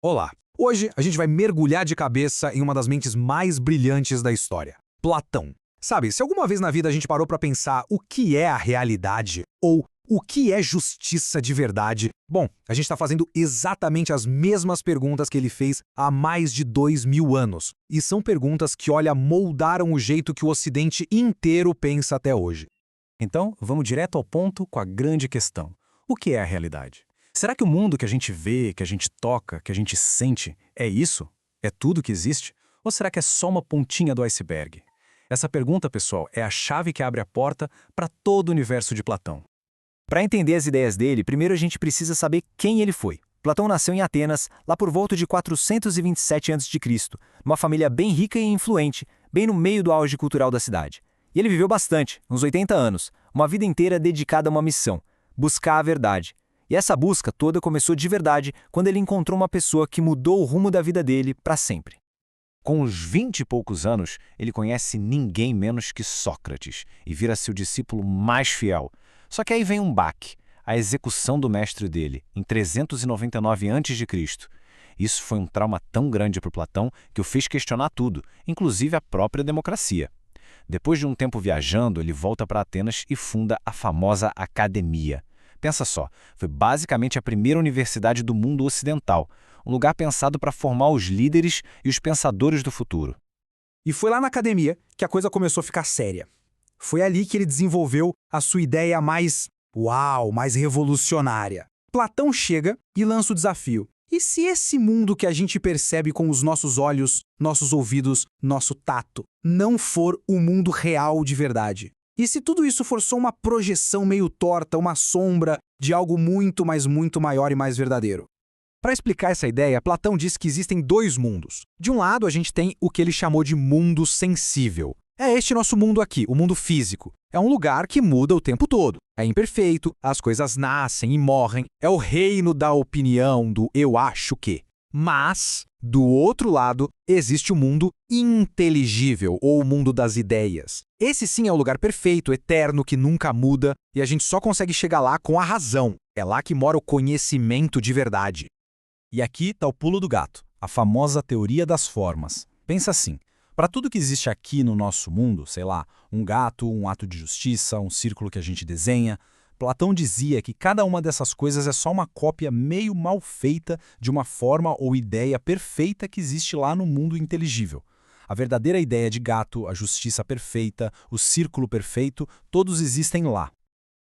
Olá! Hoje a gente vai mergulhar de cabeça em uma das mentes mais brilhantes da história, Platão. Sabe, se alguma vez na vida a gente parou para pensar o que é a realidade ou o que é justiça de verdade, bom, a gente está fazendo exatamente as mesmas perguntas que ele fez há mais de 2000 anos. E são perguntas que, olha, moldaram o jeito que o Ocidente inteiro pensa até hoje. Então, vamos direto ao ponto com a grande questão. O que é a realidade? Será que o mundo que a gente vê, que a gente toca, que a gente sente, é isso? É tudo que existe? Ou será que é só uma pontinha do iceberg? Essa pergunta, pessoal, é a chave que abre a porta para todo o universo de Platão. Para entender as ideias dele, primeiro a gente precisa saber quem ele foi. Platão nasceu em Atenas, lá por volta de 427 a.C., numa família bem rica e influente, bem no meio do auge cultural da cidade. E ele viveu bastante, uns 80 anos, uma vida inteira dedicada a uma missão: buscar a verdade. E essa busca toda começou de verdade quando ele encontrou uma pessoa que mudou o rumo da vida dele para sempre. Com uns 20 e poucos anos, ele conhece ninguém menos que Sócrates e vira seu discípulo mais fiel. Só que aí vem um baque: a execução do mestre dele, em 399 a.C. Isso foi um trauma tão grande para Platão que o fez questionar tudo, inclusive a própria democracia. Depois de um tempo viajando, ele volta para Atenas e funda a famosa Academia. Pensa só, foi basicamente a primeira universidade do mundo ocidental, um lugar pensado para formar os líderes e os pensadores do futuro. E foi lá na academia que a coisa começou a ficar séria. Foi ali que ele desenvolveu a sua ideia mais, mais revolucionária. Platão chega e lança o desafio. E se esse mundo que a gente percebe com os nossos olhos, nossos ouvidos, nosso tato, não for o mundo real de verdade? E se tudo isso for só uma projeção meio torta, uma sombra de algo muito, mas muito maior e mais verdadeiro? Para explicar essa ideia, Platão diz que existem dois mundos. De um lado, a gente tem o que ele chamou de mundo sensível. É este nosso mundo aqui, o mundo físico. É um lugar que muda o tempo todo. É imperfeito, as coisas nascem e morrem. É o reino da opinião, do eu acho que. Mas, do outro lado, existe o mundo inteligível, ou o mundo das ideias. Esse sim é o lugar perfeito, eterno, que nunca muda, e a gente só consegue chegar lá com a razão. É lá que mora o conhecimento de verdade. E aqui está o pulo do gato, a famosa teoria das formas. Pensa assim: para tudo que existe aqui no nosso mundo, sei lá, um gato, um ato de justiça, um círculo que a gente desenha, Platão dizia que cada uma dessas coisas é só uma cópia meio mal feita de uma forma ou ideia perfeita que existe lá no mundo inteligível. A verdadeira ideia de gato, a justiça perfeita, o círculo perfeito, todos existem lá.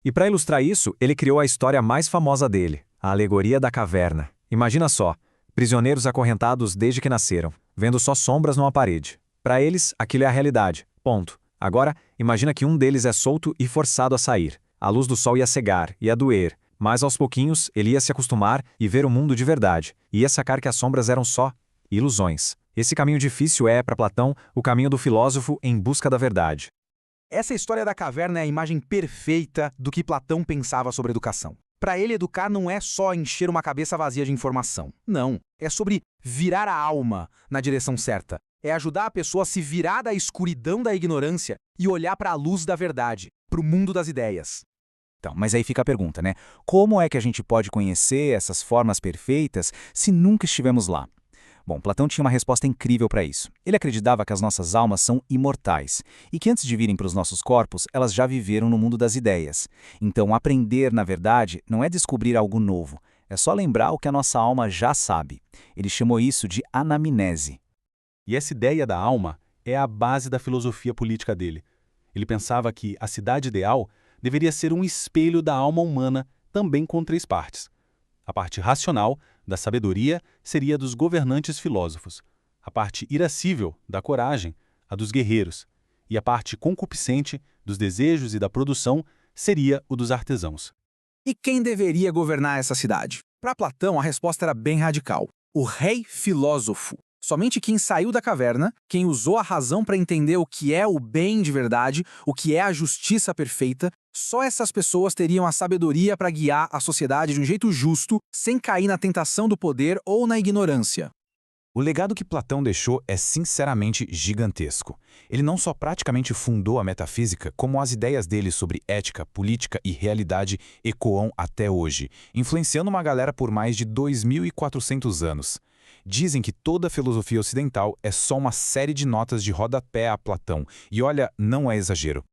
E para ilustrar isso, ele criou a história mais famosa dele, a alegoria da caverna. Imagina só, prisioneiros acorrentados desde que nasceram, vendo só sombras numa parede. Para eles, aquilo é a realidade. Ponto. Agora, imagina que um deles é solto e forçado a sair. A luz do sol ia cegar, ia doer, mas aos pouquinhos ele ia se acostumar e ver o mundo de verdade. Ia sacar que as sombras eram só ilusões. Esse caminho difícil é, para Platão, o caminho do filósofo em busca da verdade. Essa história da caverna é a imagem perfeita do que Platão pensava sobre educação. Para ele, educar não é só encher uma cabeça vazia de informação. Não, é sobre virar a alma na direção certa. É ajudar a pessoa a se virar da escuridão da ignorância e olhar para a luz da verdade, para o mundo das ideias. Então, mas aí fica a pergunta, né? Como é que a gente pode conhecer essas formas perfeitas se nunca estivemos lá? Bom, Platão tinha uma resposta incrível para isso. Ele acreditava que as nossas almas são imortais e que antes de virem para os nossos corpos, elas já viveram no mundo das ideias. Então, aprender, na verdade, não é descobrir algo novo, é só lembrar o que a nossa alma já sabe. Ele chamou isso de anamnese. E essa ideia da alma é a base da filosofia política dele. Ele pensava que a cidade ideal deveria ser um espelho da alma humana, também com três partes. A parte racional, da sabedoria, seria dos governantes filósofos. A parte irascível, da coragem, a dos guerreiros. E a parte concupiscente, dos desejos e da produção, seria o dos artesãos. E quem deveria governar essa cidade? Para Platão, a resposta era bem radical: o rei filósofo. Somente quem saiu da caverna, quem usou a razão para entender o que é o bem de verdade, o que é a justiça perfeita, só essas pessoas teriam a sabedoria para guiar a sociedade de um jeito justo, sem cair na tentação do poder ou na ignorância. O legado que Platão deixou é sinceramente gigantesco. Ele não só praticamente fundou a metafísica, como as ideias dele sobre ética, política e realidade ecoam até hoje, influenciando uma galera por mais de 2.400 anos. Dizem que toda a filosofia ocidental é só uma série de notas de rodapé a Platão. E olha, não é exagero.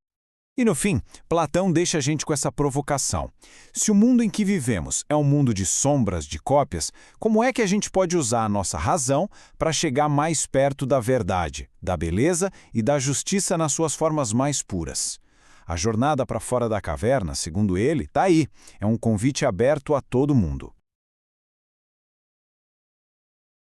E no fim, Platão deixa a gente com essa provocação. Se o mundo em que vivemos é um mundo de sombras, de cópias, como é que a gente pode usar a nossa razão para chegar mais perto da verdade, da beleza e da justiça nas suas formas mais puras? A jornada para fora da caverna, segundo ele, está aí. É um convite aberto a todo mundo.